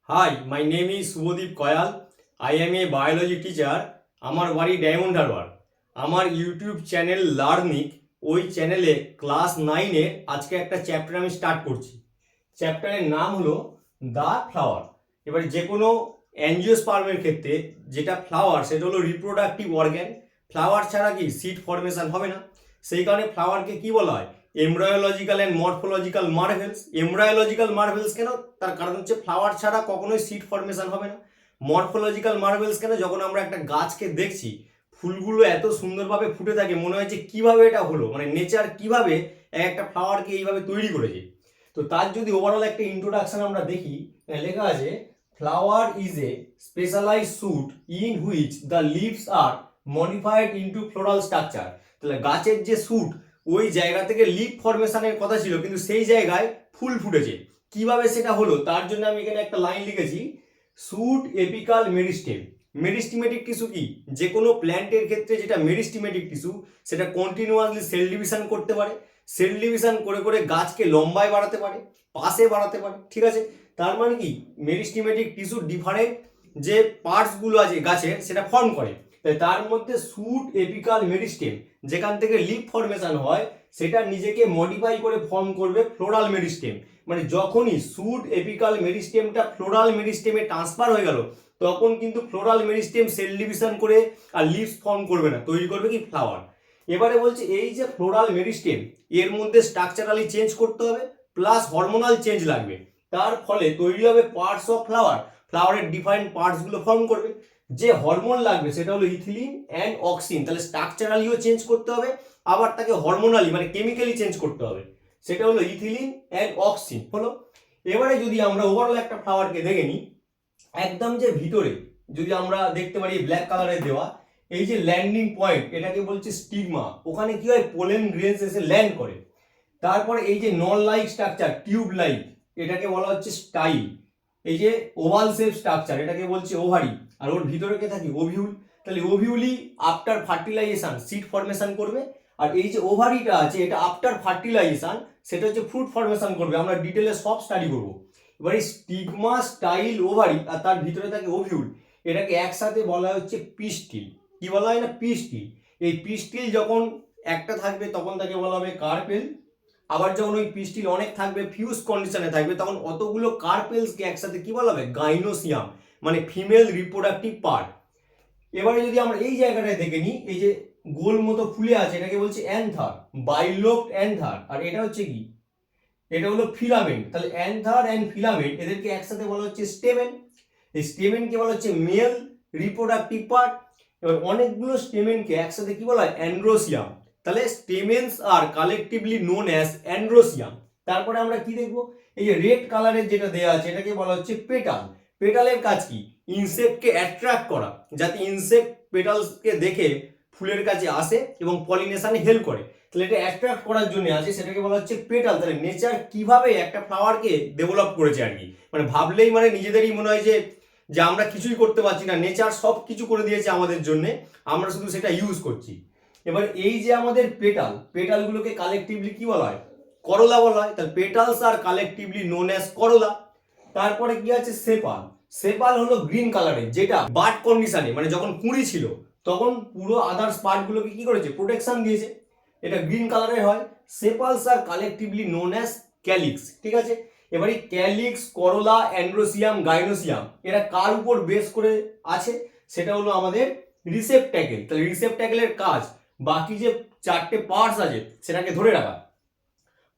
Hi, my name is Subodip Koyal. I am a biology teacher. আমার বাড়ি diamond Harbour. আমার YouTube channel লার্নিক, ওই চ্যানেলে ক্লাস 9-এর আজকে একটা চ্যাপ্টার আমি স্টার্ট করছি। চ্যাপ্টারের নাম হলো দ্য ফ্লাওয়ার। এবার যে কোনো অ্যাঞ্জিওস্পার্মের ক্ষেত্রে যেটা ফ্লাওয়ার সেটা হলো রিপ্রোডাক্টিভ অর্গ্যান। ফ্লাওয়ার ছাড়া কি সিড ফর্মেশন হবে না, সেই কারণে ফ্লাওয়ারকে কি বলা হয়? এমব্রায়োলজিক্যাল অ্যান্ড মরফোলজিক্যাল মার্ভেলস। এমব্রায়োলজিক্যাল মার্ভেলস কেন? তার কারণ হচ্ছে ফ্লাওয়ার ছাড়া কখনোই সিড ফর্মেশন হবে না। মরফোলজিক্যাল মার্ভেলস কেন? যখন আমরা একটা গাছকে দেখছি, ফুলগুলো এত সুন্দরভাবে ফুটে থাকে, মনে হয় যে কিভাবে এটা হলো, মানে নেচার কিভাবে একটা ফ্লাওয়ারকে এইভাবে তৈরি করেছে। তো তার যদি ওভারঅল একটা ইন্ট্রোডাকশন আমরা দেখি, লেখা আছে flower is a specialised shoot in which the leaves are modified into floral structure. তাহলে গাছের যে শুট, ওই জায়গা থেকে লিভ ফরমেশনের কথা ছিল, কিন্তু সেই জায়গায় ফুল ফুটেছে। কিভাবে সেটা হলো, তার জন্য আমি এখানে একটা লাইন লিখেছি, শুট এপিকাল মেরিস্টেম। মেরিস্টিমেটিক টিস্যু কি? যে কোনো প্ল্যান্টের ক্ষেত্রে যেটা মেরিস্টিমেটিক টিস্যু, সেটা কন্টিনিউয়াসলি সেল ডিভিশন করতে পারে। সেল ডিভিশন করে করে গাছকে লম্বায় বাড়াতে পারে, পাশে বাড়াতে পারে, ঠিক আছে? তার মানে কি, মেরিস্টিমেটিক টিস্যু ডিফারেন্ট যে পার্টসগুলো আছে গাছের সেটা ফর্ম করে। তার মধ্যে শুট এপিকাল মেরিস্টেম, যেখান থেকে লিভ ফর্মেশন হয়, সেটা নিজেকে মডিফাই করে ফর্ম করবে ফ্লোরাল মেরিস্টেম। মানে যখনই শুট এপিকাল মেরিস্টেমটা ফ্লোরাল মেরিস্টেমে ট্রান্সফার হয়ে গেল, তখন কিন্তু ফ্লোরাল মেরিস্টেম সেল ডিভিশন করে আর লিভস ফর্ম করবে না, তৈরি করবে কি? ফ্লাওয়ার। এবারে বলছে এই যে ফ্লোরাল মেরিস্টেম, এর মধ্যে স্ট্রাকচারালি চেঞ্জ করতে হবে, প্লাস হরমোনাল চেঞ্জ লাগবে। তার ফলে তৈরি হবে পার্টস অফ ফ্লাওয়ার। ফ্লাওয়ারের ডিফারেন্ট পার্টসগুলো ফর্ম করবে। যে হরমোন লাগবে সেটা হলো ইথিলিন অ্যান্ড অক্সিন। তাহলে স্ট্রাকচারালিও চেঞ্জ করতে হবে, আবার তাকে হরমোনালি মানে কেমিক্যালি চেঞ্জ করতে হবে। সেটা হলো ইথিলিন অ্যান্ড অক্সিন হলো। এবারে যদি আমরা ওভারঅল একটা ফ্লাওয়ারকে দেখে নিই, একদম যে ভিতরে যদি আমরা দেখতে পারি ব্ল্যাক কালারের দেওয়া, এই যে ল্যান্ডিং পয়েন্ট, এটাকে বলছে স্টিগমা। ওখানে কি হয়? পোলেন গ্রেনস এসে ল্যান্ড করে। তারপরে এই যে নল লাইক স্ট্রাকচার, টিউব লাইক, এটাকে বলা হচ্ছে স্টাইল। এই যে ওভাল শেপ স্ট্রাকচার, এটাকে বলছে ওভারি। আর ওর ভিতরে কে থাকে? ওভিউল। তাহলে ওভিউলি আফটার ফার্টিলাইজেশন সিড ফর্মেশন করবে। আর এই যে ওভারিটা আছে, এটা আফটার ফার্টিলাইজেশন সেটা হচ্ছে ফ্রুট ফর্মেশন করবে। আমরা ডিটেলে সব স্টাডি করবো। এবারে স্টিগমা, স্টাইল, ওভারি আর তার ভিতরে থাকে ওভিউল, এটাকে একসাথে বলা হচ্ছে পিস্টিল। কি বলা হয় না? পিস্টিল। এই পিস্টিল যখন একটা থাকবে তখন তাকে বলা হবে কার্পেল। আবার যখন ওই পিস্টিল অনেক থাকবে, ফিউজ কন্ডিশনে থাকবে, তখন অতগুলো কার্পেলসকে একসাথে কি বলা হবে? গাইনোসিয়াম, মানে ফিমেল রিপ্রোডাক্টিভ পার্ট। এবারে যদি আমরা এই জায়গাটায় দেখে নিই, এই যে গোল মতো ফুলে আছে, এটাকে বলছে অ্যান্থার, বাইলোবড অ্যান্থার। আর এটা হচ্ছে কি? এটা হলো ফিলামেন্ট। তাহলে অ্যান্থার অ্যান্ড ফিলামেন্ট, এদেরকে একসাথে বলা হচ্ছে স্টেমেন। এই স্টেমেনকে বলা হচ্ছে মেল রিপ্রোডাক্টিভ পার্ট। এবার অনেকগুলো স্টেমেনকে একসাথে কি বলা হয়? অ্যান্ড্রোসিয়াম। তাহলে স্টেমেন্স are collectively known as androecium. তারপরে আমরা কি দেখবো? এই যে রেড কালারের যেটা দেওয়া আছে, এটাকে বলা হচ্ছে পেটাল। পেটালের কাজ কি? ইনসেক্টকে অ্যাট্রাক্ট করা, যাতে ইনসেক্ট পেটালসকে দেখে ফুলের কাছে আসে এবং পলিনেশনে হেল্প করে। তাহলে এটা অ্যাট্রাক্ট করার জন্য আছে, সেটাকে বলা হচ্ছে পেটাল। তাহলে নেচার কিভাবে একটা ফ্লাওয়ারকে ডেভেলপ করেছে আর কি, মানে ভাবলেই মানে নিজেদেরই মনে হয় যে যে আমরা কিছুই করতে পারছি না, নেচার সব কিছু করে দিয়েছে আমাদের জন্য, আমরা শুধু সেটা ইউজ করছি। এবার এই যে আমাদের পেটাল, পেটালগুলোকে কালেকটিভলি কি বলা হয়? করলা বলা হয়। তাহলে petals are collectively known as করলা। তারপরে কি আছে? সেপাল। সেপাল হলো গ্রিন কালারের, যেটা বাড কন্ডিশনে, মানে যখন কুঁড়ি ছিল তখন পুরো আদার্স পার্টগুলোকে কি করেছে? প্রোটেকশন দিয়েছে। এটা গ্রিন কালারের হয়। সেপালস are collectively known as calyx, ঠিক আছে? এবার এই ক্যালিক্স, করলা, অ্যান্ড্রোসিয়াম, গাইনোসিয়াম, এরা কার উপর বেস করে আছে? সেটা হলো আমাদের রিসেপট্যাকেল। তাহলে রিসেপট্যাকেলের কাজ বাকি যে চারটে পার্টস আছে সেটাকে ধরে রাখা।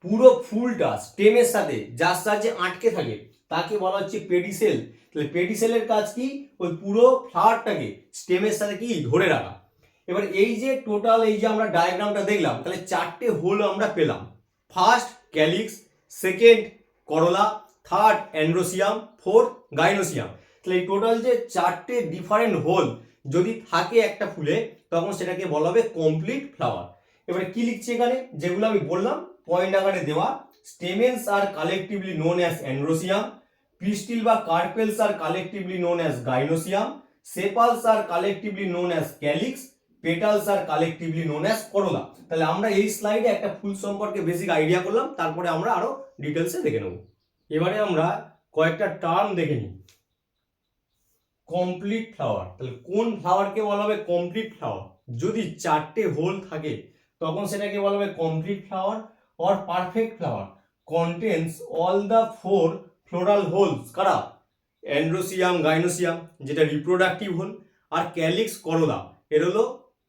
পুরো ফুলটা স্টেমের সাথে যার সাহায্যে আটকে থাকে তাকে বলা হচ্ছে পেডিসেল। তাহলে পেডিসেলের কাজ কি? ওই পুরো ফ্লাওয়ারটাকে স্টেমের সাথে কি ধরে রাখা। এবার এই যে টোটাল এই যে আমরা ডায়াগ্রামটা দেখলাম, তাহলে চারটে হোল আমরা পেলাম। ফার্স্ট ক্যালিক্স, সেকেন্ড করলা, থার্ড অ্যান্ড্রোসিয়াম, ফোর্থ গাইনোসিয়াম। তাহলে এই টোটাল যে চারটে ডিফারেন্ট হোল যদি থাকে একটা ফুলে, তখন সেটাকে বলা হবে কমপ্লিট ফ্লাওয়ার। এবারে কি লিখছি এখানে? যেগুলো আমি বললাম পয়েন্ট আকারে দেওয়া, stamens are collectively known as androecium, pistil বা carpels are collectively known as gynoecium, sepals are collectively known as calyx, petals are collectively known as corolla. তাহলে আমরা এই স্লাইডে একটা ফুল সম্পর্কে বেসিক আইডিয়া করলাম, তারপরে আমরা আরো ডিটেলসে দেখে নেব। এবারে আমরা কয়েকটা টার্ম দেখে নিই। Complete flower. তাহলে কোন ফ্লাওয়ারকে বলা হবে কমপ্লিট ফ্লাওয়ার? যদি 4টে হোল থাকে তখন সেটাকে বলা হবে complete flower. Or perfect flower contains all the 4 floral whorls. কারা? অ্যান্ড্রোসিয়াম, গাইনোসিয়াম যেটা রিপ্রোডাক্টিভ হোল, আর ক্যালিক্স, করোলা এর হলো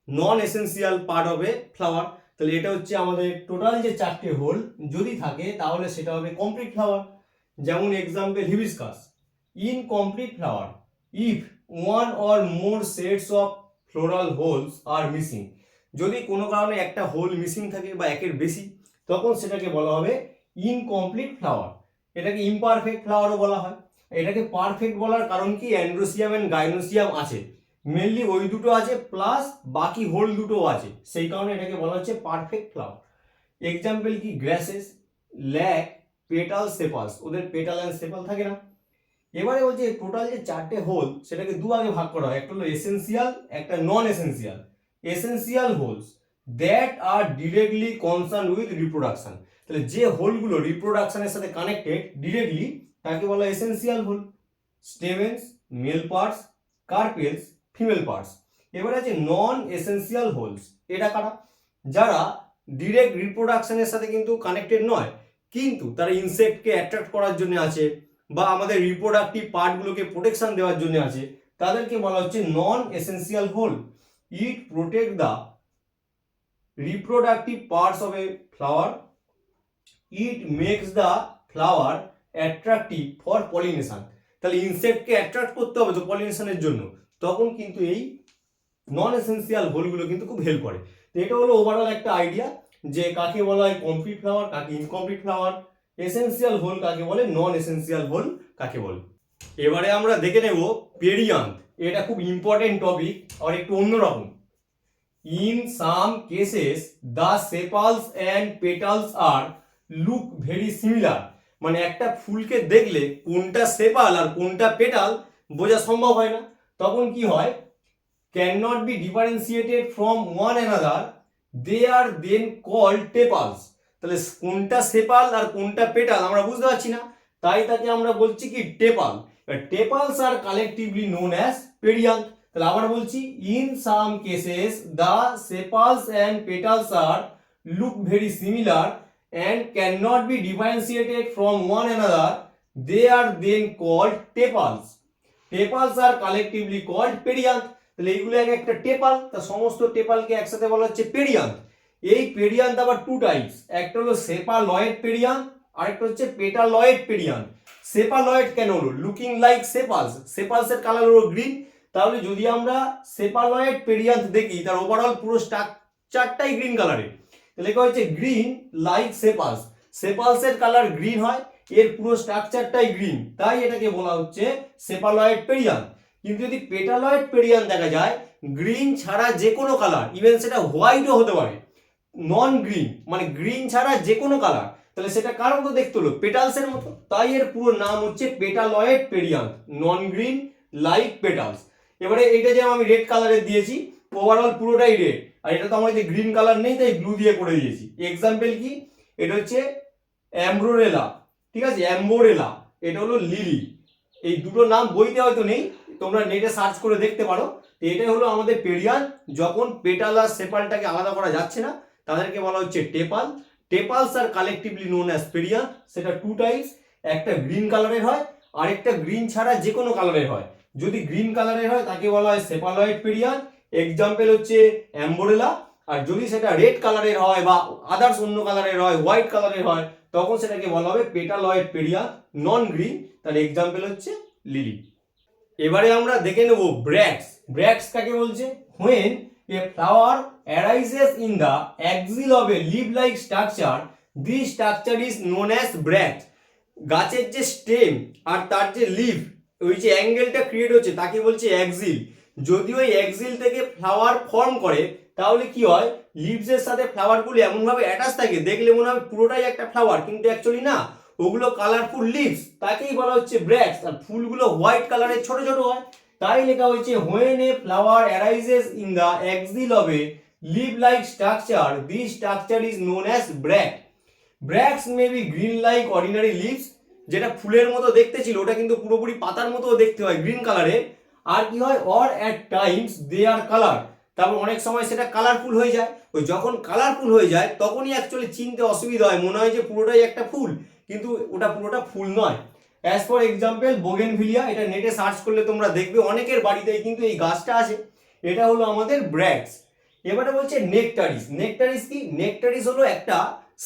নন এসেন্সিয়াল পার্ট হবে ফ্লাওয়ার। তাহলে এটা হচ্ছে আমাদের টোটাল যে 4টে হোল যদি থাকে তাহলে সেটা হবে কমপ্লিট ফ্লাওয়ার। যেমন example hibiscus, incomplete flower if one or more sets of floral whorls are missing. যদি কোনো কারণে একটা হোল মিসিং থাকে বা একের বেশি তখন সেটাকে বলা হবে ইনকমপ্লিট ফ্লাওয়ার। এটাকে ইমপারফেক্ট ফ্লাওয়ারও বলা হয়। এটাকে পারফেক্ট বলার কারণ কি, অ্যান্ড্রোসিয়াম এন্ড গাইনোসিয়াম আছে, মেনলি ওই দুটো আছে প্লাস বাকি হোল দুটো আছে, সেই কারণে এটাকে বলা হচ্ছে পারফেক্ট ফ্লাওয়ার। এক্সাম্পল কি, গ্রাসেস ল্যাক পেটাল সেপালস, ওদের পেটাল অ্যান্ড সেপাল থাকে না। এবারে বলছে টোটাল যে 4টে হোল সেটাকে দু ভাগে ভাগ করা হয়, একটা হলো এসেন্সিয়াল, একটা non essential. Essential whorls that are directly concern with reproduction. তাহলে যে হোলগুলো রিপ্রোডাকশনের সাথে কানেক্টেড ডিরেক্টলি তাকে বলা হয় essential whorl. Stamens male parts, carpels female parts. এবারে আছে নন এসেন্সিয়াল হোলস, এটা কারা? যারা ডিরেক্ট রিপ্রোডাকশনের সাথে কিন্তু কানেক্টেড নয়, কিন্তু তারা ইনসেক্টকে অ্যাট্রাক্ট করার জন্য আছে বা আমাদের রিপ্রোডাক্টিভ পার্টগুলোকে প্রোটেকশন দেওয়ার জন্য আছে, তাদেরকে বলা হচ্ছে non essential whorl. It protect the reproductive parts of a flower, it makes the flower attractive for pollination. তাহলে ইনসেক্টকে অ্যাট্রাক্ট করতে হবে তো পলিনেশনের জন্য, তখন কিন্তু এই নন এসেন্সিয়াল হোলগুলো কিন্তু খুব হেল্প করে। তো এটা হলো ওভারঅল একটা আইডিয়া যে কাকে বলা হয় কমপ্লিট ফ্লাওয়ার, কাকে ইনকমপ্লিট ফ্লাওয়ার, এসেন্সিয়াল হোল কাকে বলে, নন এসেন্সিয়াল হোল কাকে বলে। এবারে আমরা দেখে নেব পেরিয়ান্থ। এটা খুব ইম্পর্টেন্ট টপিক আর একটু অন্যরকম। In some cases the sepals and petals are look very similar. মানে একটা ফুলকে দেখলে কোনটা সেপাল আর কোনটা পেটাল বোঝা সম্ভব হয় না, তখন কি হয়, cannot be differentiated from one another, they are then called tepals। তাহলে কোনটা সেপাল আর কোনটা পেটাল আমরা বুঝতে পারছি না, তাই তাকে আমরা বলছি কি tepal. Tepals are collectively known as perianth. তাহলে আবার বলছি, in some cases the sepals and petals are look very similar and cannot be differentiated from one another, they are then called tepals. Tepals are collectively called perianth। তাহলে এইগুলো একটা টেপাল, তা সমস্ত টেপালকে একসাথে বলা হচ্ছে পেরিয়ান্থ। এই পেরিয়ান্থ আবার টু টাইপস, একটা হলো সেপালয়েড পেরিয়ান্থ আর একটা হচ্ছে পেটালয়েড পেরিয়ান্থ। সেপালয়েড কেন হলো? লুকিং লাইক সেপালস, সেপালসের কালার হলো গ্রিন। তাহলে যদি আমরা সেপালয়েড পেরিয়ান্থ দেখি তার ওভারঅল পুরো স্ট্রাকচারটাই গ্রিন কালারের, লেখা হচ্ছে গ্রিন লাইক সেপালস, সেপালসের কালার গ্রিন হয়, এর পুরো স্ট্রাকচারটাই গ্রিন, তাই এটাকে বলা হচ্ছে সেপালয়েড পেরিয়ান্থ। কিন্তু যদি পেটালয়েড পেরিয়ান্থ দেখা যায়, গ্রিন ছাড়া যে কোনো কালার, ইভেন সেটা হোয়াইটও হতে পারে, নন গ্রিন মানে গ্রিন ছাড়া যে কোনো কালার, তাহলে সেটা কার মতো দেখতে হলো? পেটালসের মতো, তাই এর পুরো নাম হচ্ছে পেটালয়েড পেরিয়ান্থ, নন গ্রিন লাইক পেটালস। এবারে এটা যে আমি রেড কালারের দিয়েছি, ওভারঅল পুরোটাই রেড, আর এটা তো আমার যে গ্রিন কালার নেই তাই ব্লু দিয়ে করে দিয়েছি। এক্সাম্পল কি, এটা হচ্ছে অ্যাম্ব্রোরেলা, ঠিক আছে, অ্যাম্বোরেলা, এটা হলো লিলি। এই দুটো নাম বইতে হয়তো নেই, তোমরা নেটে সার্চ করে দেখতে পারো। তো এটাই হলো আমাদের পেরিয়ান্থ। যখন পেটাল আর সেপালটাকে আলাদা করা যাচ্ছে না তাদেরকে বলা হচ্ছে টেপাল। Tepals are collectively known as পেরিয়ান্থ। সেটা টু টাইপস, একটা গ্রিন কালারের হয় আর একটা গ্রিন ছাড়া যে কোনো কালারের হয়। যদি গ্রিন কালারের হয় তাকে বলা হয় সেপালয়েড পেরিয়ান্থ, এক্সাম্পল হচ্ছে অ্যাম্বোরেলা। আর যদি সেটা রেড কালারের হয় বা আদার্স অন্য কালারের হয়, হোয়াইট কালারের হয়, তখন সেটাকে বলা হবে পেটালয়েড পেরিয়ান্থ, নন গ্রিন। তার এক্সাম্পল হচ্ছে লিলি। এবারে আমরা দেখে নেব ব্র্যাক্টস। ব্র্যাক্টস কাকে বলছে? when a flower arises in the axil of a leaf like structure, this structure is known as bracts। গাছের যে স্টেম আর তার যে লিফ, ওই যে অ্যাঙ্গেলটা ক্রিয়েট হচ্ছে তাকে বলছে অ্যাক্সিল। যদি ওই অ্যাক্সিল থেকে ফ্লাওয়ার ফর্ম করে তাহলে কি হয়, লিভসের সাথে ফ্লাওয়ারগুলো এমনভাবে অ্যাটাচ থাকে দেখলে মনে হবে পুরোটাই একটা ফ্লাওয়ার, কিন্তু অ্যাকচুয়ালি না, ওগুলো কালারফুল লিভস, তাকেই বলা হচ্ছে ব্র্যাক্টস। আর ফুলগুলো হোয়াইট কালারের ছোট ছোট হয়, তাই লেখা হয়েছে when a flower arises in the axil of a leaf like structure, this structure is known as bract। Bracts may be green like ordinary leaves, যেটা ফুলের মতো দেখতে ছিল ওটা কিন্তু পুরোপুরি পাতার মতো দেখতে হয় গ্রিন কালারের, আর কি হয়, or at times they are colour, তারপর অনেক সময় সেটা কালারফুল হয়ে যায়। ওই যখন কালারফুল হয়ে যায় তখনই অ্যাকচুয়ালি চিনতে অসুবিধা হয়, মনে হয় যে পুরোটাই একটা ফুল, কিন্তু ওটা পুরোটা ফুল নয়। অ্যাজ ফর এক্সাম্পল বোগেনভিলিয়া, এটা নেটে সার্চ করলে তোমরা দেখবে অনেকের বাড়িতেই কিন্তু এই গাছটা আছে। এটা হলো আমাদের ব্র্যাক্স। এবারে বলছে নেকটারিস। নেকটারিস কি? নেকটারিস হলো একটা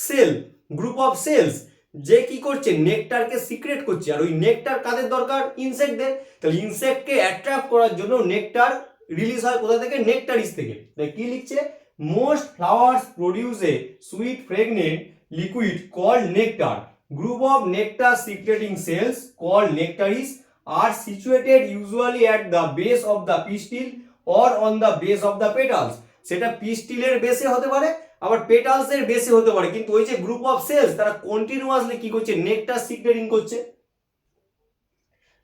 সেল, গ্রুপ অফ সেলস, যে কি করছে, নেকটারকে সিক্রেট করছে। আর ওই নেকটার কাদের দরকার? ইনসেক্টদের। তাহলে ইনসেক্টকে অ্যাট্রাক্ট করার জন্য নেকটার রিলিজ হয় কোথা থেকে? নেকটারিস থেকে। তাই কি লিখছে? Most flowers produce a sweet fragrant liquid called nectar. Group of nectar secreting cells called nectaries are situated usually at the base of the pistil or on the base of the petals. সেটা পিস্টিলের বেসে হতে পারে, আবার petals এর বেসে হতে পারে, কিন্তু ওই যে গ্রুপ অফ সেলস তারা কন্টিনিউয়াসলি কি করছে? নেকটার সিক্রেটিং করছে।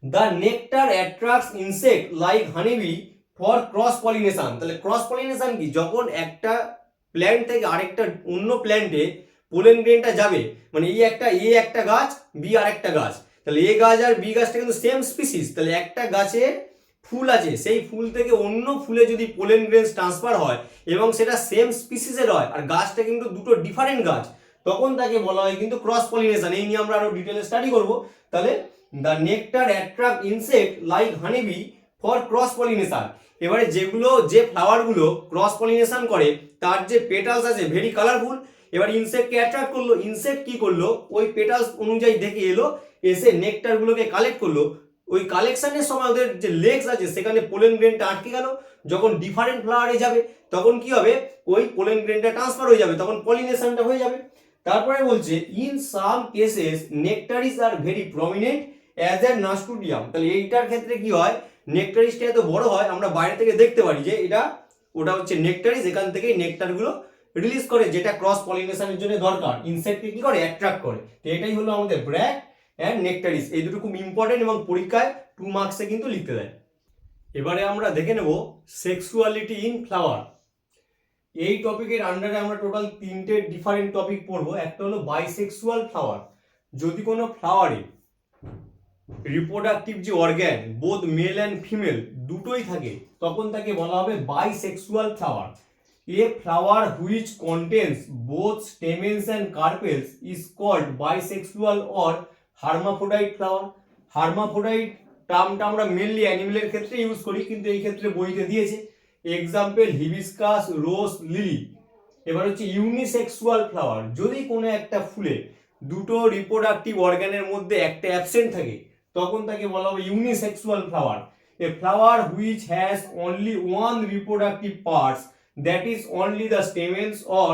The nectar attracts insect like honeybee for cross pollination. তাহলে ক্রস পলিনেশন কি? যখন একটা প্ল্যান্ট থেকে আরেকটা অন্য প্ল্যান্টে পোলেন গ্রেনটা যাবে, মানে এ একটা গাছ, বি আর একটা গাছ, তাহলে এ গাছ আর বি গাছটা কিন্তু সেম স্পিসিস, তাহলে একটা গাছে ফুল আছে, সেই ফুল থেকে অন্য ফুলে যদি পোলেন গ্রেন ট্রান্সফার হয় এবং সেটা সেম স্পিসিসের হয় আর গাছটা কিন্তু দুটো ডিফারেন্ট গাছ, তখন তাকে বলা হয় কিন্তু ক্রস পলিনেশন। এই নিয়ে আমরা আরো ডিটেলে স্টাডি করব। তাহলে the nectar attract insect like honeybee for cross pollination. এবারে যে ফ্লাওয়ারগুলো ক্রস পলিনেশন করে তার যে পেটালস আছে ভেরি কালারফুল, এবার ইনসেক্টকে অ্যাট্রাক্ট করলো, ইনসেক্ট কি করলো? ওই পেটালস অনুযায়ী দেখে এলো, এসে নেকটারগুলোকে কালেক্ট করলো। ওই কালেকশনের সময় ওদের যে লেগস আছে সেখানে পোলেন গ্রেনটা আটকে গেল, যখন ডিফারেন্ট ফ্লাওয়ারে যাবে তখন কি হবে? ওই পোলেন গ্রেনটা ট্রান্সফার হয়ে যাবে, তখন পলিনেশনটা হয়ে যাবে। তারপরে বলছে in some cases nectaries are very prominent as a nasturtium. তাহলে এইটার ক্ষেত্রে কি হয়? নেকটারিসটা এত বড় হয় আমরা বাইরে থেকে দেখতে পারি যে ওটা হচ্ছে নেকটারিস, এখান থেকেই নেকটারগুলো রিলিজ করে, যেটা ক্রস পলিনেশনের জন্য দরকার, ইনসেক্টকে কি করে? অ্যাট্রাক্ট করে। তো এটাই হলো আমাদের ব্র্যাক অ্যান্ড নেকটারিস। এই দুটো খুব ইম্পর্টেন্ট এবং পরীক্ষায় 2 মার্কসে কিন্তু লিখতে দেয়। এবারে আমরা দেখে নেব সেক্সুয়ালিটি ইন ফ্লাওয়ার। এই টপিকের আন্ডারে আমরা টোটাল 3টে ডিফারেন্ট টপিক পড়বো। একটা হলো বাইসেক্সুয়াল ফ্লাওয়ার। যদি কোনো ফ্লাওয়ারে রিপ্রোডাক্টিভ যে organ both male and female দুটোই থাকে তখন তাকে বলা হবে bisexual flower. A flower which contains both stamens and carpels is called bisexual or hermaphrodite flower. Hermaphrodite টার্মটা আমরা মেনলি অ্যানিমেলের ক্ষেত্রে ইউজ করি, কিন্তু এই ক্ষেত্রে বইতে দিয়েছে। এক্সাম্পল হিবিস্কাস, রোজ, লিলি। এবার হচ্ছে ইউনিসেক্সুয়াল ফ্লাওয়ার। যদি কোনো একটা ফুলে দুটো রিপ্রোডাক্টিভ অর্গানের মধ্যে একটা অ্যাবসেন্ট থাকে তখন তাকে বলা হবে unisexual flower. A flower which has only one reproductive parts, that is only the stamens or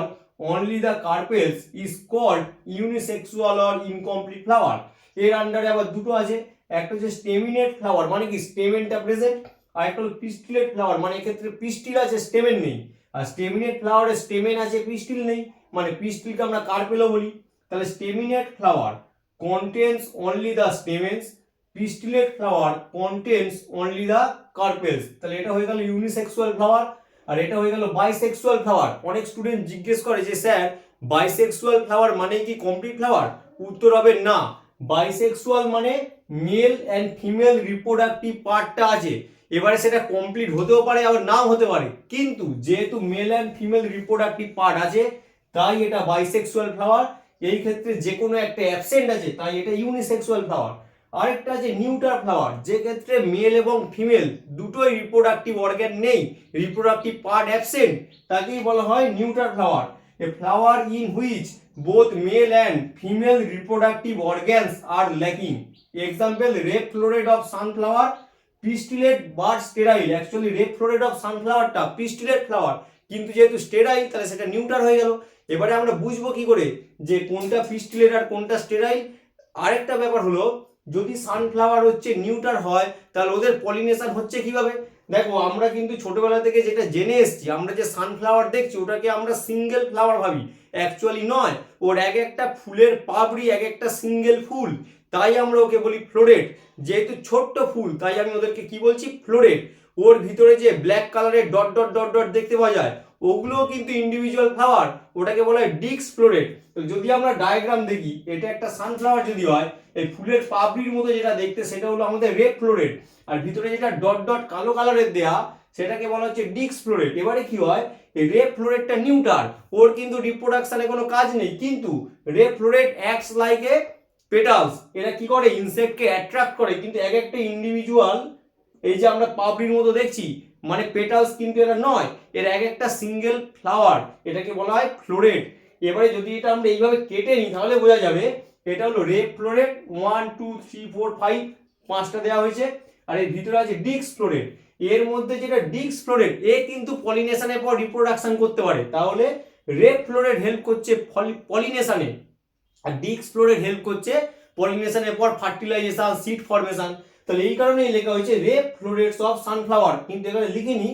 only the carpels, is called unisexual or incomplete flower. এর আন্ডারে আবার দুটো আছে, একটা হচ্ছে স্টেমিনেট ফ্লাওয়ার, মানে কি স্টেমেনটা প্রেজেন্ট, আর একটা হলো পিস্টিলেট ফ্লাওয়ার, মানে এক্ষেত্রে পিস্টিল আছে স্টেমেন নেই। আর স্টেমিনেট ফ্লাওয়ারে স্টেমেন আছে পিস্টিল নেই, মানে পিস্টিলকে আমরা কার্পেলও বলি। তাহলে স্টেমিনেট flower contains only the stamens, pistillate flower contains only the carpels। তাহলে এটা হয়ে গেল ইউনিসেক্সুয়াল ফ্লাওয়ার। আর এটা হয়ে গেল বাইসেক্সুয়াল ফ্লাওয়ার। অনেক স্টুডেন্ট জিজ্ঞেস করে যে স্যার বাইসেক্সুয়াল ফ্লাওয়ার মানে কি কমপ্লিট ফ্লাওয়ার? উত্তর হবে না। বাইসেক্সুয়াল মানে মেল অ্যান্ড ফিমেল রিপ্রোডাক্টিভ পার্টটা আছে, এবারে সেটা কমপ্লিট হতেও পারে আবার নাও হতে পারে, কিন্তু যেহেতু mail and female reproductive part আছে তাই এটা বাইসেক্সুয়াল ফ্লাওয়ার। এই ক্ষেত্রে যে কোনো একটা অ্যাবসেন্ট আছে তাই এটা ইউনিসেক্সুয়াল ফ্লাওয়ার। আরেকটা আছে নিউটার ফ্লাওয়ার, যে ক্ষেত্রে মেল এবং ফিমেল দুটোই রিপ্রোডাক্টিভ অর্গান নেই, রিপ্রোডাক্টিভ পার্ট অ্যাবসেন্ট, তাকেই বলা হয় neuter flower. A flower in which both male and female reproductive organs are lacking. Example red floret of sunflower, pistillate but sterile. Actually red floret of সানফ্লাওয়ারটা pistillate flower, কিন্তু যেহেতু sterile তাহলে সেটা neuter হয়ে গেল। এবারে আমরা বুঝবো কি করে যে কোনটা পিস্টিলেট আর কোনটা স্টেরাইল? আরেকটা ব্যাপার হলো, যদি সানফ্লাওয়ার হচ্ছে নিউটার হয় তাহলে ওদের পলিনেশন হচ্ছে কিভাবে? দেখো আমরা কিন্তু ছোটবেলা থেকে যেটা জেনে এসেছি, আমরা যে সানফ্লাওয়ার দেখছি ওটাকে আমরা সিঙ্গেল ফ্লাওয়ার ভাবি, অ্যাকচুয়ালি নয়। ওর এক একটা ফুলের পাপড়ি এক একটা সিঙ্গেল ফুল, তাই আমরা ওকে বলি ফ্লোরেট। যেহেতু ছোট্ট ফুল তাই আমি ওদেরকে কি বলছি? ফ্লোরেট। ওর ভিতরে যে ব্ল্যাক কালারের ডট ডট ডট ডট দেখতে পাওয়া যায় ওগুলোও কিন্তু ইন্ডিভিজুয়াল ফ্লাওয়ার, ওটাকে বলা হয় ডিস্ক ফ্লোরেট। তো যদি আমরা ডায়াগ্রাম দেখি, এটা একটা সানফ্লাওয়ার যদি হয়, এই ফুলের পাপড়ির মতো যেটা দেখতে সেটা হলো আমাদের রেড ফ্লোরেট, আর ভিতরে যেটা ডট ডট কালো কালারের দেয়া সেটাকে বলা হচ্ছে ডিস্ক ফ্লোরেট। এবারে কি হয়, এই রেড ফ্লোরেটটা নিউটার, ওর কিন্তু রিপ্রোডাকশনে কোনো কাজ নেই, কিন্তু red floret acts like a petals. এরা কি করে, ইনসেক্টকে অ্যাট্রাক্ট করে, কিন্তু এক একটা ইন্ডিভিজুয়াল এই যে আমরা পাপড়ির মতো দেখছি মানে পেটালস কিন্তু এরা নয়, এর এক একটা সিঙ্গেল ফ্লাওয়ার, এটাকে বলা হয় ফ্লোরেট। এবারে যদি এটা আমরা এইভাবে কেটে নিই তাহলে বোঝা যাবে এটা হলো রেড ফ্লোরেট, 1 2 3 4 5 পাঁচটা দেওয়া হয়েছে, আর এর ভিতরে আছে ডিস্ক ফ্লোরেট। এর মধ্যে যেটা ডিস্ক ফ্লোরেট, এ কিন্তু পলিনেশনের পর রিপ্রোডাকশন করতে পারে, তাহলে রেড ফ্লোরেট হেল্প করছে পলিনেশনে, আর ডিস্ক ফ্লোরেট হেল্প করছে পলিনেশনের পর ফার্টিলাইজেশন, সিড ফরমেশন। তাহলে এই কারণেই লেখা হয়েছে রেড ফ্লোরেটস অফ সানফ্লাওয়ার, কিন্তু এখানে লিখিনি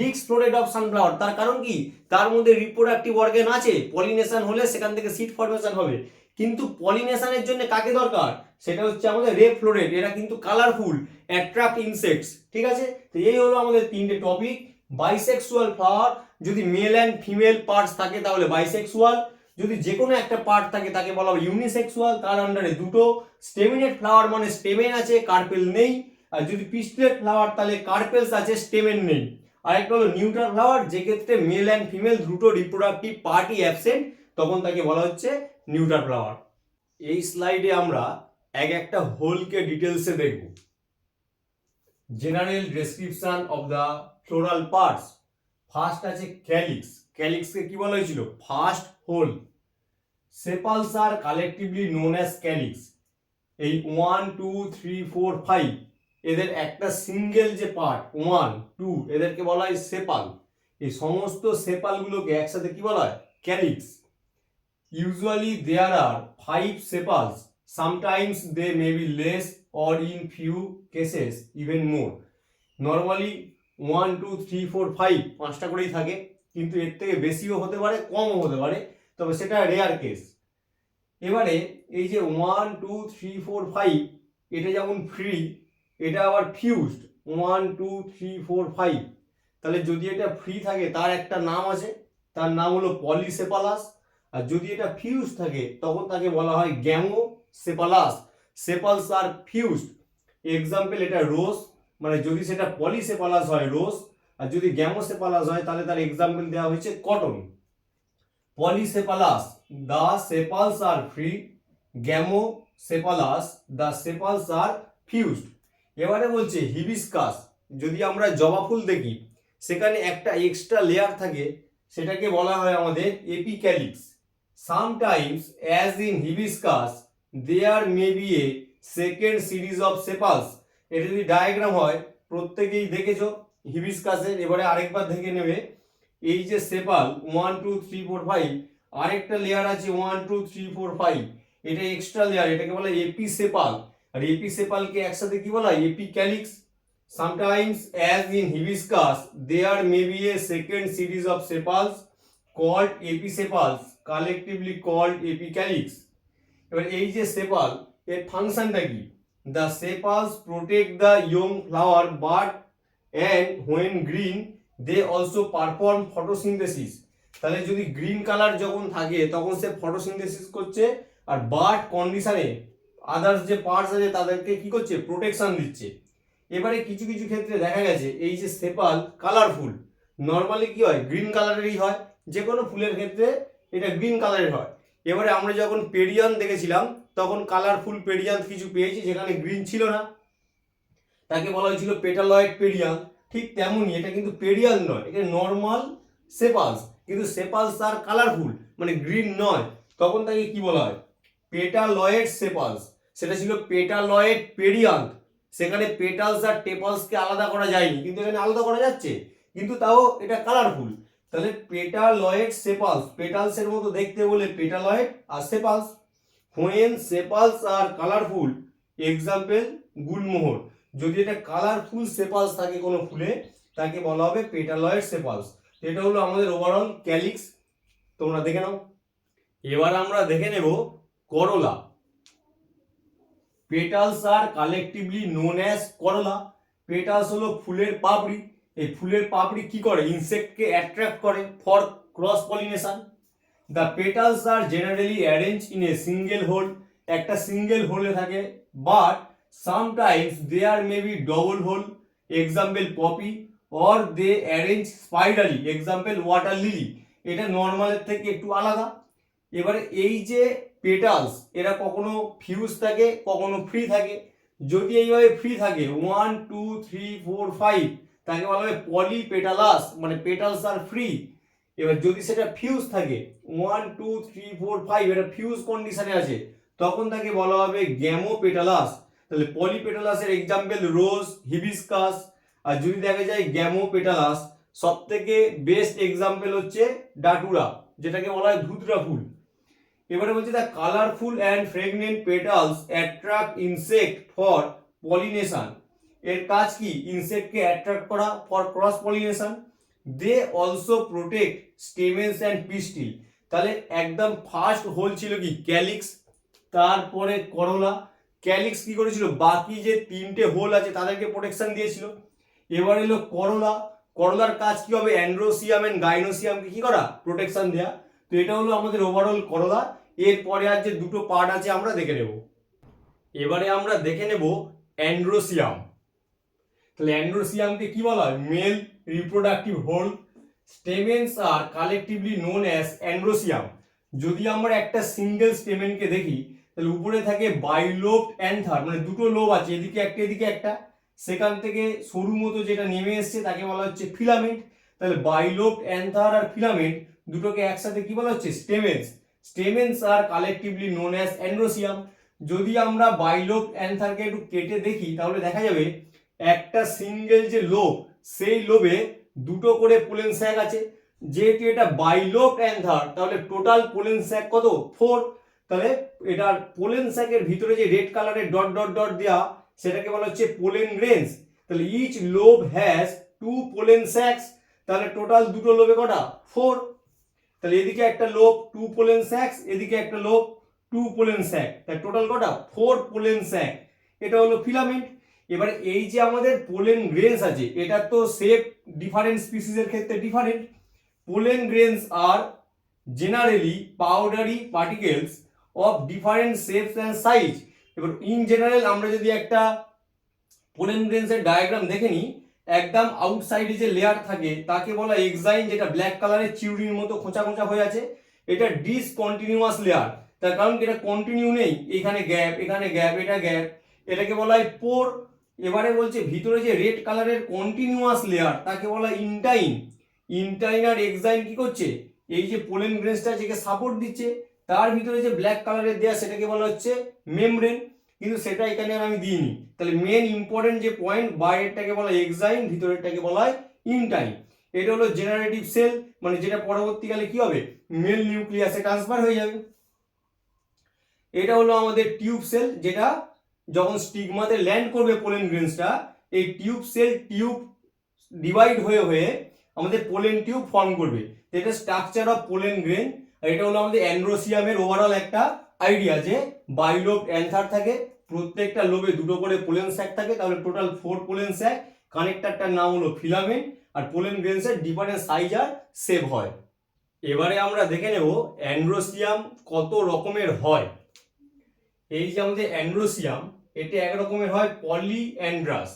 ডিস্ক ফ্লোরেট অফ সানফ্লাওয়ার। তার কারণ কি, তার মধ্যে রিপ্রোডাক্টিভ অর্গান আছে, পলিনেশন হলে সেখান থেকে সিড ফরমেশন হবে, কিন্তু পলিনেশনের জন্য কাকে দরকার, সেটা হচ্ছে আমাদের রেড ফ্লোরেট। এরা কিন্তু কালারফুল, অ্যাট্রাক্ট ইনসেক্টস। ঠিক আছে, তো এই হলো আমাদের তিনটে টপিক। বাইসেক্সুয়াল ফ্লাওয়ার, যদি মেল অ্যান্ড ফিমেল পার্টস থাকে তাহলে বাইসেক্সুয়াল, যদি যে কোনো একটা পার্ট থাকে তাকে বলা হবে ইউনিসেক্সুয়াল, তার আন্ডারে দুটো। স্টেমিনেট ফ্লাওয়ার মানে স্টেমেন আছে কার্পেল নেই, আর যদি পিস্টলেট ফ্লাওয়ার তাহলে কার্পেলস আছে স্টেমেন নেই। আর একটা হলো নিউট্রাল ফ্লাওয়ার, যে ক্ষেত্রে মেল অ্যান্ড ফিমেল দুটো রিপ্রোডাক্টিভ পার্টই অ্যাবসেন্ট, তখন তাকে বলা হচ্ছে নিউট্রাল ফ্লাওয়ার। এই স্লাইডে আমরা এক একটা হোলকে ডিটেলসে দেখব। General description of the floral parts. First আছে ক্যালিক্স, ক্যালিক্সকে কি বলা হয়েছিল, first whole. সেপালস are collectively known as calyx. এই 1 2 3 4 5 এদের একটা সিঙ্গেল যে পার্ট 1 2 এদেরকে বলা হয় সেপাল। এই সমস্ত সেপালগুলোকে একসাথে কি বলা হয়, calyx. Usually there R 5 sepals, sometimes they may be less or in few cases even more. Normally 1 2 3 4 5 পাঁচটা করেই থাকে, কিন্তু এর থেকে বেশিও হতে পারে কমও হতে পারে, তবে সেটা রেয়ার কেস। এবারে এই যে 1 2 3 4 5 এটা যেমন ফ্রি, এটা আবার ফিউজড 1 2 3 4 5। তাহলে যদি এটা ফ্রি থাকে তার একটা নাম আছে, তার নাম হলো পলিসেপালাস, আর যদি এটা ফিউজ থাকে তখন তাকে বলা হয় গ্যামোসেপালাস। সেপালস আর ফিউজড। এক্সাম্পল এটা রোজ, মানে যদি সেটা পলিসেপালাস হয় রোজ, আর যদি গ্যামোসেপালাস হয় তাহলে তার এক্সাম্পল দেওয়া হয়েছে cotton. Polysepalous, the sepals are free. Gamosepalous, the sepals are fused. এবারে বলছে হিবিস্কাস, যদি আমরা জবা ফুল দেখি সেখানে একটা এক্সট্রা লেয়ার থাকে, সেটাকে বলা হয় আমাদের এপিক্যালিক্স। Sometimes, as in hibiscus, there may be a second series of sepals. এটা যদি ডায়াগ্রাম হয় প্রত্যেকেই দেখেছো হিবিস্কাসের, এবারে আরেকবার দেখে নেবে। এই যে সেপাল 1 2 3 4 5, আরেকটা লেয়ার আছে 1 2 3 4 5, এটা এক্সট্রা লেয়ার, এটাকে বলা হয় এপিসেপাল। আর এপিসেপালকে একসাথে কি বলা হয়, এপিক্যালিক্স। Sometimes, as in hibiscus, there may be a second series of sepals called episepals, collectively called epicalyx. এবার এই যে সেপাল, এর ফাংশনটা কি, the sepals protect the young flower bud and when green they also perform photosynthesis. তাহলে যদি green colour যখন থাকে তখন সে ফটোসিনথেসিস করছে, আর বার্ড কন্ডিশনে আদার্স যে পার্টস আছে তাদেরকে কি করছে, প্রোটেকশন দিচ্ছে। এবারে কিছু কিছু ক্ষেত্রে দেখা গেছে এই যে সেপাল কালারফুল, নর্মালি কি হয় গ্রিন কালারেরই হয়, যে কোনো ফুলের ক্ষেত্রে এটা গ্রিন কালারের হয়। এবারে আমরা যখন পেরিয়ান দেখেছিলাম তখন কালারফুল পেরিয়ান কিছু পেয়েছি যেখানে গ্রিন ছিল না, তাকে বলা হয়েছিল পেটালয়েড পেরিয়ান। ঠিক তেমনই এটা কিন্তু পেরিয়ান নয়, এটা নর্মাল সেপালস, কিন্তু সেপালস আর কালারফুল মানে গ্রিন নয়, তখন তাকে কি বলা হয়, পেটালয়েড সেপালস। সেটা ছিল পেটালয়েড পেরিয়ান, সেখানে পেটালস আর টেপালসকে আলাদা করা যায়নি, কিন্তু এখানে আলাদা করা যাচ্ছে, কিন্তু তাও এটা কালারফুল। তাহলে পেটালয়েড সেপালস, পেটালস এর মতো দেখতে বলে পেটালয়েড আর সেপালস। When সেপালস R colourful, example Gulmohar, যদি এটা কালারফুল সেপালস থাকে কোনো ফুলে তাকে বলা হবে পেটালয়েড সেপালস। এটা হলো আমাদের ওভারঅল ক্যালিক্স, তোমরা দেখে নাও। এবার আমরা দেখে নেব corolla. Petals are collectively known as corolla. Petals হলো ফুলের পাপড়ি, এই ফুলের পাপড়ি কি করে, ইনসেক্টকে অ্যাট্রাক্ট করে for cross pollination. The petals are generally arrange in a single whorl, একটা সিঙ্গেল হোলে থাকে, but sometimes there may be double whorl, example poppy, or they arrange spirally, example water lily. এটা নর্মালের থেকে একটু আলাদা। এবারে এই যে পেটালস এরা কখনো ফিউজ থাকে কখনো ফ্রি থাকে। যদি এইভাবে ফ্রি থাকে 1 2 3 4 5 তাকে বলা হবে পলিপেটালাস, মানে পেটালস আর ফ্রি। এবার যদি সেটা ফিউজ থাকে 1 2 3 4 5 এটা ফিউজ কন্ডিশনে আছে, তখন তাকে বলা হবে গ্যামোপেটালাস। তাহলে পলিপেটালাসের এক্সাম্পল রোজ, হিবিস্কাস। আর যদি দেখা যায় গ্যামোপেটালাস, সব থেকে বেস্ট এক্সাম্পল হচ্ছে ডাটুরা, যেটাকে বলা হয় ধুতরা ফুল। এবারে বলছে the colourful and fragrant petals attract insect for pollination. এর কাজ কি, ইনসেক্টকে অ্যাট্রাক্ট করা for cross pollination. They also protect stamens and pistil. তাহলে একদম ফার্স্ট হোল ছিল কি ক্যালিক্স, তারপরে করোলা। ক্যালিক্স কি করেছিল, বাকি যে তিনটে হোল আছে তাদেরকে প্রোটেকশন দিয়েছিল। এবার এলো করোলা, করোলার কাজ কি হবে, অ্যান্ড্রোসিয়াম এন্ড গাইনোসিয়ামকে কি করা, প্রোটেকশন দেয়া। তো এটা হলো আমাদের ওভারঅল করোলা। এরপরে আর যে দুটো পার্ট আছে আমরা দেখে নেব। এবারে আমরা দেখে নেব অ্যান্ড্রোসিয়াম। তাহলে অ্যান্ড্রোসিয়ামকে কি বলা হয়, mail reproductive whole. স্টেমেন্স are collectively known as androecium. যদি আমরা একটা সিঙ্গেল স্টেমেনকে দেখি, তাহলে উপরে থাকে বাইলোবড অ্যান্থার, মানে দুটো লোব আছে, এদিকে একটা এদিকে একটা, সেখান থেকে সরু মতো যেটা নেমে এসছে তাকে বলা হচ্ছে ফিলামেন্ট। তাহলে বাইলোবড অ্যান্থার আর ফিলামেন্ট দুটোকে একসাথে কি বলা হচ্ছে, স্টেমেন্স। স্টেমেন্স are collectively known as androecium. যদি আমরা বাইলোবড অ্যান্থারকে একটু কেটে দেখি, তাহলে দেখা যাবে একটা সিঙ্গেল যে লোব, সেই লোবে দুটো করে পোলেন স্যাক আছে। যেহেতু এটা বাইলোবড অ্যান্থার, তাহলে টোটাল পোলেন স্যাক কত, 4। তাহলে এটার পোলেন স্যাকের ভিতরে যে রেড কালারের ডট ডট ডট দেওয়া, সেটাকে বলা হচ্ছে পোলেন গ্রেনস। তাহলে ইচ লোব হ্যাজ 2 পোলেন স্যাকস। তাহলে টোটাল দুটো লোবে কটা, 4। তাহলে এদিকে একটা লোব 2 পোলেন স্যাকস, এদিকে একটা লোব 2 পোলেন স্যাক, তাহলে টোটাল কটা, 4 পোলেন স্যাক। এটা হলো ফিলামেন্ট। এবারে এই যে আমাদের পোলেন গ্রেনস আছে, এটা তো শেপ ডিফারেন্ট স্পিসিসের ক্ষেত্রে different. Pollen grains are generally powdery particles of different shapes and size. এবার ইন জেনারেল আমরা যদি একটা পোলেন গ্রেনসের ডায়াগ্রাম দেখে নিই, একদম আউটসাইডে যে লেয়ার থাকে তাকে বলা এক্সাইন, যেটা ব্ল্যাক কালারের চিউড়ির মতো খোঁচা খোঁচা হয়ে আছে। এটা ডিসকন্টিনিউয়াস লেয়ার, তার কারণ এটা কন্টিনিউ নেই, এখানে গ্যাপ এখানে গ্যাপ এটা গ্যাপ, এটাকে বলা হয় পোর। এবারে বলছে ভিতরে যে রেড কালারের কন্টিনিউয়াস লেয়ার তাকে বলা হয় ইনটাইন। ইনটাইন আর এক্সাইন কি করছে, এই যে পোলেন গ্রেনসটা যেকে সাপোর্ট দিচ্ছে, তার ভিতরে যে ব্ল্যাক কালারের দেয়া সেটাকে বলা হচ্ছে মেমব্রেন। কিন্তু সেটা এখানে আর আমি দিইনি। তাহলে মেন ইম্পর্টেন্ট যে পয়েন্ট, বাইরেরটাকে বলা হয় এক্সাইন, ভিতরেরটাকে বলা হয় ইনটাইন। এটা হলো জেনারেটিভ সেল, মানে যেটা পরবর্তীকালে কি হবে, মেল নিউক্লিয়াসে ট্রান্সফার হয়ে যাবে। এটা হলো আমাদের টিউব সেল, যেটা যখন স্টিগমাতে ল্যান্ড করবে পোলেন গ্রেনসটা, এই টিউব সেল টিউব ডিভাইড হয়ে হয়ে আমাদের পোলেন টিউব ফর্ম করবে। এটা স্ট্রাকচার অফ পোলেন গ্রেন। আর এটা হলো আমাদের অ্যান্ড্রোসিয়ামের ওভারঅল একটা আইডিয়া, যে বাইলোব অ্যান্থার থাকে, প্রত্যেকটা লোবে দুটো করে পোলেন স্যাক থাকে, তাহলে টোটাল 4 পোলেন স্যাক। কানেক্টরটার নাম হলো ফিলামেন্ট। আর পোলেন গ্রেনসের ডিফারেন্ট সাইজ আর শেপ হয়। এবারে আমরা দেখে নেব অ্যান্ড্রোসিয়াম কত রকমের হয়। এই যে আমাদের অ্যান্ড্রোসিয়াম, এটা এক রকমের হয় পলিঅ্যান্ড্রাস।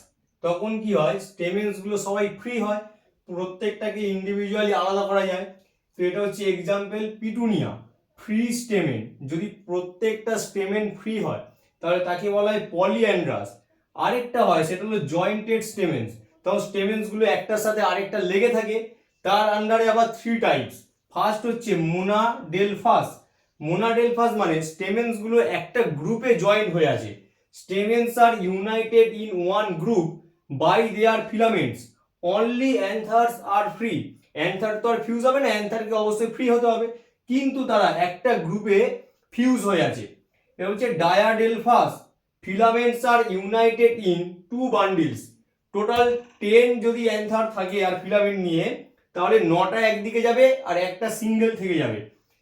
তখন কি হয়, স্টেমেন্স গুলো সবাই ফ্রি হয়, প্রত্যেকটাকে ইন্ডিভিজুয়ালি আলাদা করা যায়। তো এটা হচ্ছে এক্সাম্পল পিটুনিয়া, ফ্রি স্টেমেন। যদি প্রত্যেকটা স্টেমেন ফ্রি হয় তাহলে তাকে বলা হয় পলিঅ্যান্ড্রাস। আরেকটা হয় সেটা হলো জয়েন্টেড স্টেমেন্স, তখন স্টেমেন্স গুলো একটার সাথে আরেকটা লেগে থাকে। তার আন্ডারে আবার 3 টাইপস। ফার্স্ট হচ্ছে মোনাডেলফাস। মোনাডেলফাস মানে স্টেমেন্স গুলো একটা গ্রুপে জয়েন্ট হয়ে আছে। Stamens are united in one group by their filaments. Only anthers are free. Anther তো আর ফিউজ হবে না, অ্যান্থারকে অবশ্যই ফ্রি হতে হবে, কিন্তু তারা একটা গ্রুপে ফিউজ হয়ে আছে। এটা হচ্ছে diadelphous. Filaments are united in 2 bundles. Total 10 যদি অ্যান্থার থাকে আর ফিলামেন্ট নিয়ে, তাহলে 9টা একদিকে যাবে আর একটা সিঙ্গেল থেকে যাবে।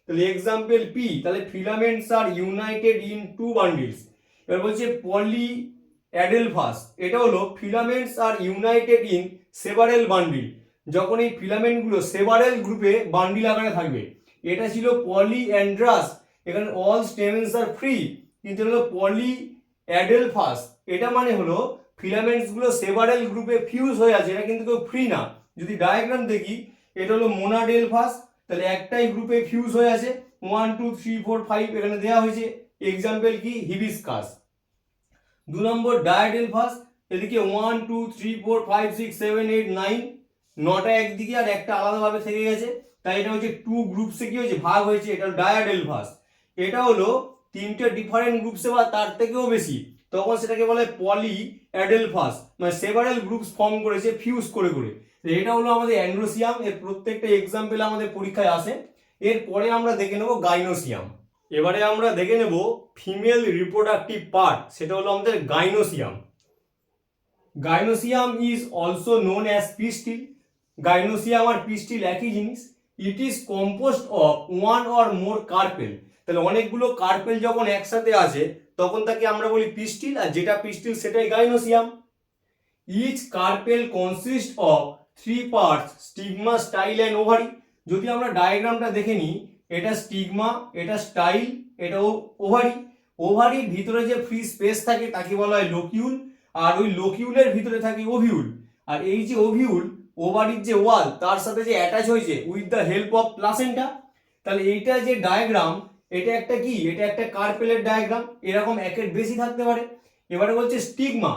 তাহলে এক্সাম্পল পি, তাহলে filaments are united in 2 bundles. এবার বলছে পলি অ্যাডেলফাস। এটা হলো filaments are united in several bundle. যখন এই ফিলামেন্টগুলো সেভারেল গ্রুপে বান্ডিল আকারে থাকবে। এটা ছিল পলিঅ্যান্ড্রাস, এখানে অল স্টেমেন্স আর ফ্রি, কিন্তু হলো পলিঅ্যাডেলফাস। এটা মানে হলো ফিলামেন্টস গুলো সেভারেল গ্রুপে ফিউজ হয়ে আছে, এটা কিন্তু কেউ ফ্রি না। যদি ডায়াগ্রাম দেখি, এটা হলো মোনাডেলফাস, তাহলে একটাই গ্রুপে ফিউজ হয়ে আছে 1 2 3 4 5 এখানে দেওয়া হয়েছে। এক্সাম্পল কি হিবিস্কাস। 2 নম্বর ডায়াডেলফাস, এদিকে 1 2 3 4 5 6 7 8 9, 9টা একদিকে আর একটা আলাদাভাবে থেকে গেছে, তাই এটা হচ্ছে টু গ্রুপসে কি হয়েছে ভাগ হয়েছে, এটা ডায়াডেলফাস। এটা হলো তিনটে ডিফারেন্ট গ্রুপসে বা তার থেকেও বেশি, তখন সেটাকে বলে পলি অ্যাডেলফাস, মানে সেভারেল গ্রুপস ফর্ম করেছে ফিউজ করে করে। এটা হলো আমাদের অ্যান্ড্রোসিয়াম, এর প্রত্যেকটা এক্সাম্পল আমাদের পরীক্ষায় আসে। এরপরে আমরা দেখে নেব গাইনোসিয়াম। এবারে আমরা দেখে নেব ফিমেল রিপ্রোডাক্টিভ পার্ট, সেটা হলো আমাদের gynoecium. Gynoecium is also known as pistil. Gynoecium আর পিস্টিল একই জিনিস। It is composed of one or more carpel. তাহলে অনেকগুলো কার্পেল যখন একসাথে আছে তখন তাকে আমরা বলি পিস্টিল, আর যেটা পিস্টিল সেটাই gynoecium. Each carpel consist of 3 parts, stigma, style and ovary. যদি আমরা ডায়াগ্রামটা দেখে নিই, এটা স্টিগমা, এটা স্টাইল, এটা ওভারি। ওভারির ভিতরে যে ফ্রি স্পেস থাকে তাকে বলা হয় লোকিউল, আর ওই লোকিউলের ভিতরে থাকে ওভিউল। আর এই যে ওভিউল, ওভারির যে ওয়াল তার সাথে যে অ্যাটাচ হয়েছে with the help of placenta. তাহলে এইটা যে ডায়াগ্রাম, এটা একটা কি, এটা একটা কার্পেলের ডায়াগ্রাম, এরকম একের বেশি থাকতে পারে। এবারে বলছে stigma,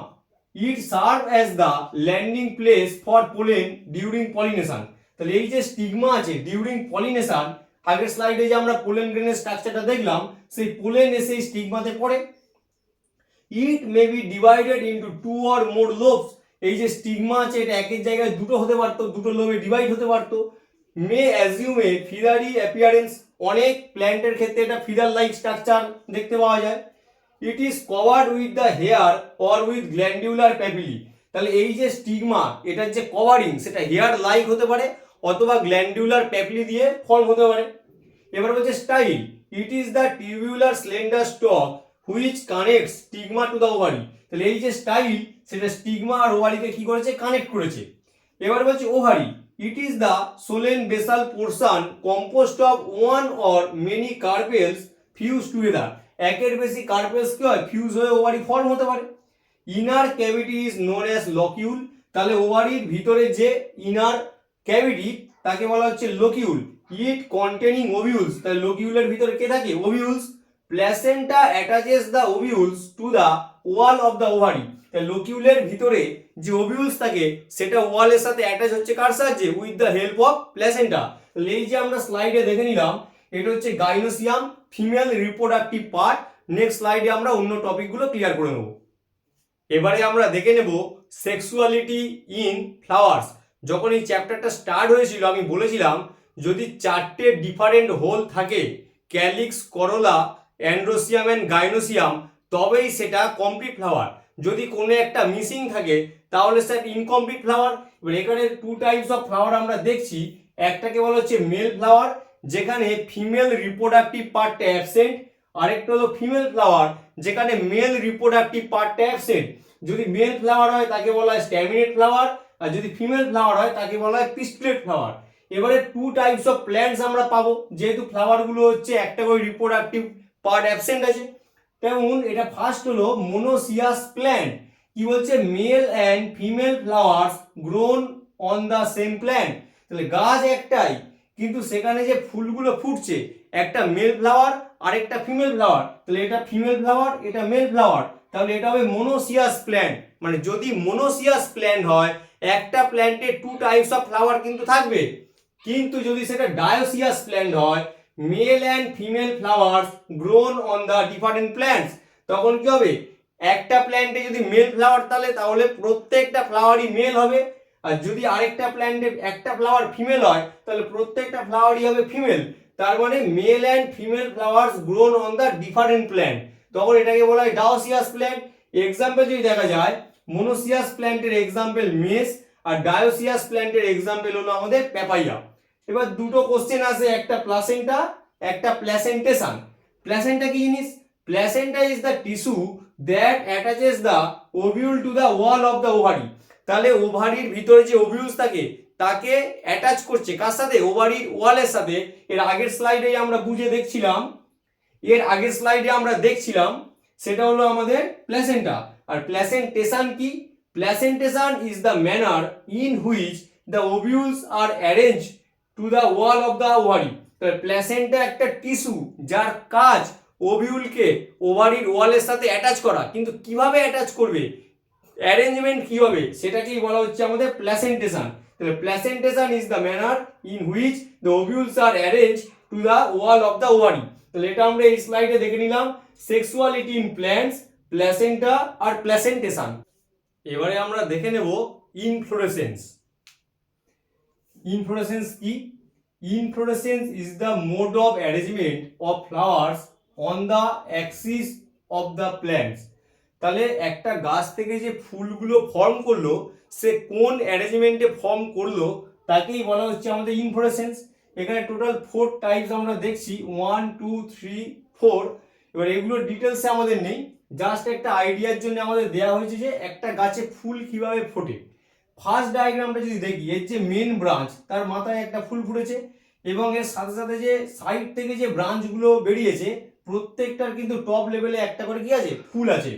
it serve as the landing place for pollen during pollination. তাহলে এই যে স্টিগমা আছে ডিউরিং পলিনেশন, আগের স্লাইডে যে আমরা পোলেন গ্রেনের স্ট্রাকচারটা দেখলাম, সেই পোলেন এসে স্টিগমাতে পড়ে। It may be divided into 2 or more lobes. এই যে স্টিগমা আছে এটা একের জায়গায় দুটো হতে পারতো, দুটো লোবে ডিভাইড হতে পারতো। মে অ্যাজিউম এ ফিদারি অ্যাপিয়ারেন্স, অনেক প্ল্যান্টের ক্ষেত্রে এটা ফিদার লাইক স্ট্রাকচার দেখতে পাওয়া যায়। It is covered with the hair or with glandular papillae. তাহলে এই যে স্টিগমা, এটার যে কভারিং সেটা হেয়ার লাইক হতে পারে অথবা গ্ল্যান্ডিউলার প্যাপিলি দিয়ে ফর্ম হতে পারে। এবার বলছে style, it is the tubular slender stock which connects stigma to the ovary. তাহলে এই যে স্টাইল সেটা স্টিগমা আর ওভারিকে কি করেছে, কানেক্ট করেছে। এবার বলছে ovary, it is the swollen basal portion composed of one or many carpels fused together. একের বেশি কার্পেলস কি হয়, ফিউজ হয়ে ওভারি ফর্ম হতে পারে। Inner cavity is known as locule. তাহলে ওভারির ভিতরে যে ইনার ক্যাভিটি তাকে বলা হচ্ছে লোকিউল। ইট কন্টেনিং ওভিউলস, তাহলে লোকিউলের ভিতরে কে থাকে, ovules. Placenta attaches the ovules to the wall of the ovary. তাহলে লোকিউলের ভিতরে যে ওভিউলস থাকে সেটা ওয়ালের সাথে অ্যাটাচ হচ্ছে কার সাহায্যে, with the help of placenta. তাহলে এই যে আমরা স্লাইডে দেখে নিলাম, এটা হচ্ছে gynoecium, female reproductive part. Next স্লাইডে আমরা অন্য টপিকগুলো ক্লিয়ার করে নেব। এবারে আমরা দেখে নেব সেক্সুয়ালিটি ইন ফ্লাওয়ার্স। যখন এই চ্যাপ্টারটা স্টার্ট হয়েছিল আমি বলেছিলাম যদি 4টে ডিফারেন্ট হোল থাকে, calyx, Corolla, androecium and gynoecium, তবেই সেটা কমপ্লিট ফ্লাওয়ার। যদি কোনো একটা মিসিং থাকে তাহলে সেটা ইনকমপ্লিট ফ্লাওয়ার। এবার এখানে 2 টাইপস অফ ফ্লাওয়ার আমরা দেখছি। একটাকে বলা হচ্ছে মেল ফ্লাওয়ার, যেখানে ফিমেল রিপ্রোডাক্টিভ পার্টটা অ্যাবসেন্ট। আরেকটা হলো ফিমেল ফ্লাওয়ার, যেখানে মেল রিপ্রোডাক্টিভ পার্টটা অ্যাবসেন্ট। যদি মেল ফ্লাওয়ার হয় তাকে বলা হয় স্ট্যামিনেট ফ্লাওয়ার, আর যদি ফিমেল ফ্লাওয়ার হয় তাকে বলা হয় পিস্টিলেট ফ্লাওয়ার। এবারে 2 টাইপস অফ প্ল্যান্টস আমরা পাবো, যেহেতু ফ্লাওয়ারগুলো হচ্ছে একটা করে রিপ্রোডাক্টিভ পার্ট অ্যাবসেন্ট আছে। তেমন এটা ফার্স্ট হলো মোনোসিয়াস প্ল্যান্ট। কি বলছে, mail and female flowers grown on the same plant. তাহলে গাছ একটাই, কিন্তু সেখানে যে ফুলগুলো ফুটছে একটা মেল ফ্লাওয়ার আর একটা ফিমেল ফ্লাওয়ার। তাহলে এটা ফিমেল ফ্লাওয়ার, এটা মেল ফ্লাওয়ার, তাহলে এটা হবে মোনোসিয়াস প্ল্যান্ট। মানে যদি মোনোসিয়াস প্ল্যান্ট হয়, একটা প্ল্যান্টে 2 টাইপস অফ ফ্লাওয়ার কিন্তু থাকবে। কিন্তু যদি সেটা ডায়োসিয়াস প্ল্যান্ট হয়, mail and female flowers grown on the different plants, তখন কি হবে, একটা প্ল্যান্টে যদি মেল ফ্লাওয়ার তাহলে প্রত্যেকটা ফ্লাওয়ারই মেল হবে। আর যদি আরেকটা প্ল্যান্টে একটা ফ্লাওয়ার ফিমেল হয় তাহলে প্রত্যেকটা ফ্লাওয়ারই হবে ফিমেল। তার মানে mail and female flowers grown on the different plant, তখন এটাকে বলা হয় ডায়োসিয়াস প্ল্যান্ট। এক্সাম্পল যদি দেখা যায়, মোনোসিয়াস প্ল্যান্টের এক্সাম্পল মেস, আর ডায়োসিয়াস প্ল্যান্টের এক্সাম্পল হলো আমাদের প্যাপাইয়া। এবার দুটো কোশ্চেন আছে, একটা প্লাসেন্টা, একটা প্ল্যাসেন্টেশন। প্ল্যাসেন্টা কি জিনিস? Placenta is the tissue that attaches the ovule to the wall of the ovary. তাহলে ওভারির ভিতরে যে ওভিউলস থাকে তাকে অ্যাটাচ করছে কার সাথে? ওভারির ওয়ালের সাথে। এর আগের স্লাইডে আমরা দেখছিলাম সেটা হলো আমাদের প্ল্যাসেন্টা। আর প্ল্যাসেন্টেশন কি? Placentation is the manner in which the ovules are arrange to the wall of the ovary. Placenta একটা টিস্যু যার কাজ ওভিউলকে ওভারির ওয়ালের সাথে অ্যাটাচ করা, কিন্তু কিভাবে অ্যাটাচ করবে, অ্যারেঞ্জমেন্ট কি হবে, সেটাকেই বলা হচ্ছে আমাদের প্ল্যাসেন্টেশন। তাহলে placentation is the manner in which the ovules are arrange to the wall of the ovary. তাহলে এটা আমরা এই স্লাইডে দেখে নিলাম সেক্সুয়ালিটি ইন প্ল্যান্টস, প্ল্যাসেন্টা আর প্ল্যাসেন্টেশন। এবারে আমরা দেখে নেব ইনফ্লোরেসেন্স। ইনফ্লোরেসেন্স কি? Inflorescence is the mode of arrangement of flowers on the axis of the plants. তাহলে একটা গাছ থেকে যে ফুলগুলো ফর্ম করলো সে কোন অ্যারেঞ্জমেন্টে ফর্ম করলো তাকেই বলা হচ্ছে আমাদের ইনফ্লোরেসেন্স। এখানে টোটাল 4 টাইপস আমরা দেখছি, 1 2 3 4। এবার এগুলো ডিটেলসে আমাদের নেই, জাস্ট একটা আইডিয়ার জন্য আমাদের দেওয়া হয়েছে যে একটা গাছে ফুল কিভাবে ফোটে। ফার্স্ট ডায়াগ্রামটা যদি দেখি, এর যে মেন ব্রাঞ্চ তার মাথায় একটা ফুল ফুটেছে এবং এর সাথে সাথে যে সাইড থেকে যে ব্রাঞ্চগুলো বেরিয়েছে প্রত্যেকটার কিন্তু টপ লেভেলে একটা করে কি আছে? ফুল আছে।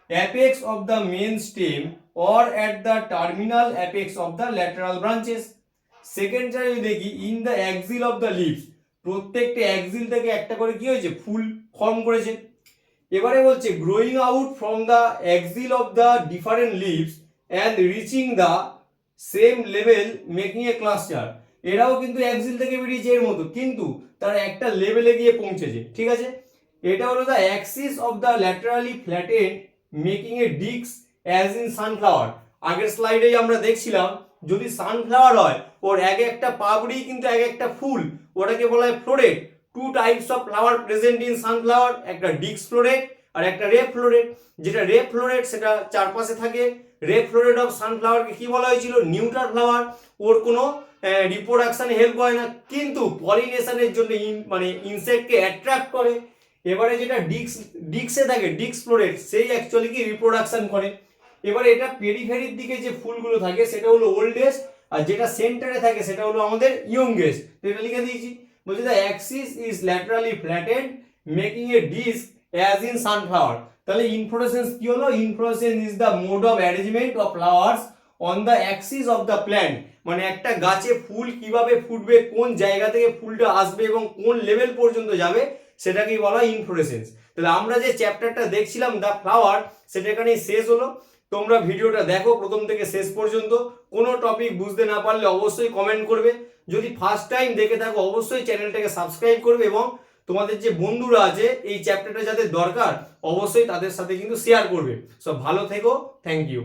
apex of the main stem or at the terminal apex of the lateral branches. Second যদি দেখি, in the axil of the leaves, প্রত্যেকটা অ্যাক্সিল থেকে একটা করে কি হয়েছে? ফুল ফর্ম করেছে। এবারে বলছে growing out from the axil of the different leaves and reaching the same level making a cluster. এরাও কিন্তু অ্যাক্সিল থেকে বেরিয়েছে এর মতো, কিন্তু তারা একটা লেভেলে গিয়ে পৌঁছেছে। ঠিক আছে, এটা হলো the axis of the laterally flattened making a disc as in sunflower. আগের স্লাইডেই আমরা দেখছিলাম যদি সানফ্লাওয়ার হয় ওর এক একটা পাপড়ি কিন্তু এক একটা ফুল, ওটাকে বলা হয় floret. 2 types of flower present in sunflower, একটা ডিস্ক ফ্লোরেট আর একটা রে ফ্লোরেট। যেটা রে ফ্লোরেট সেটা চারপাশে থাকে। রে ফ্লোরেট অফ সানফ্লাওয়ারকে কি বলা হয়েছিল? Neutral flower. ওর কোনো রিপ্রোডাকশনে হেল্প করে না, কিন্তু পলিনেশনের জন্য মানে ইনসেক্টকে অ্যাট্রাক্ট করে। এবারে যেটা ডিস্কে থাকে ডিস্ক ফ্লোরেট, সেই অ্যাকচুয়ালি কি রিপ্রোডাকশন করে। এবারে এটা পেরিফেরির দিকে যে ফুলগুলো থাকে সেটা হলো ওল্ডেস্ট, আর যেটা সেন্টারে থাকে সেটা হলো আমাদের ইয়ংগেস্ট। এটা লিখে দিয়েছি, বলছে the axis is laterally flattened making a disc as in sunflower. তাহলে ইনফ্লোরেসেন্স কি হলো? Inflorescence is the mode of arrangement of flowers on the axis of the plant. মানে একটা গাছে ফুল কিভাবে ফুটবে, কোন জায়গা থেকে ফুলটা আসবে এবং কোন লেভেল পর্যন্ত যাবে, সেটাকেই বলা হয় ইনফ্লোরেসেন্স। তাহলে আমরা যে চ্যাপ্টারটা দেখছিলাম দ্য ফ্লাওয়ার, সেটা এখানেই শেষ হলো। তোমরা ভিডিওটা দেখো প্রথম থেকে শেষ পর্যন্ত। কোনো টপিক বুঝতে না পারলে অবশ্যই কমেন্ট করবে। যদি ফার্স্ট টাইম দেখে থাকো অবশ্যই চ্যানেলটাকে সাবস্ক্রাইব করবে এবং তোমাদের যে বন্ধুরা আছে এই চ্যাপ্টারটা যাদের দরকার অবশ্যই তাদের সাথে কিন্তু শেয়ার করবে। সব ভালো থেকো, থ্যাংক ইউ।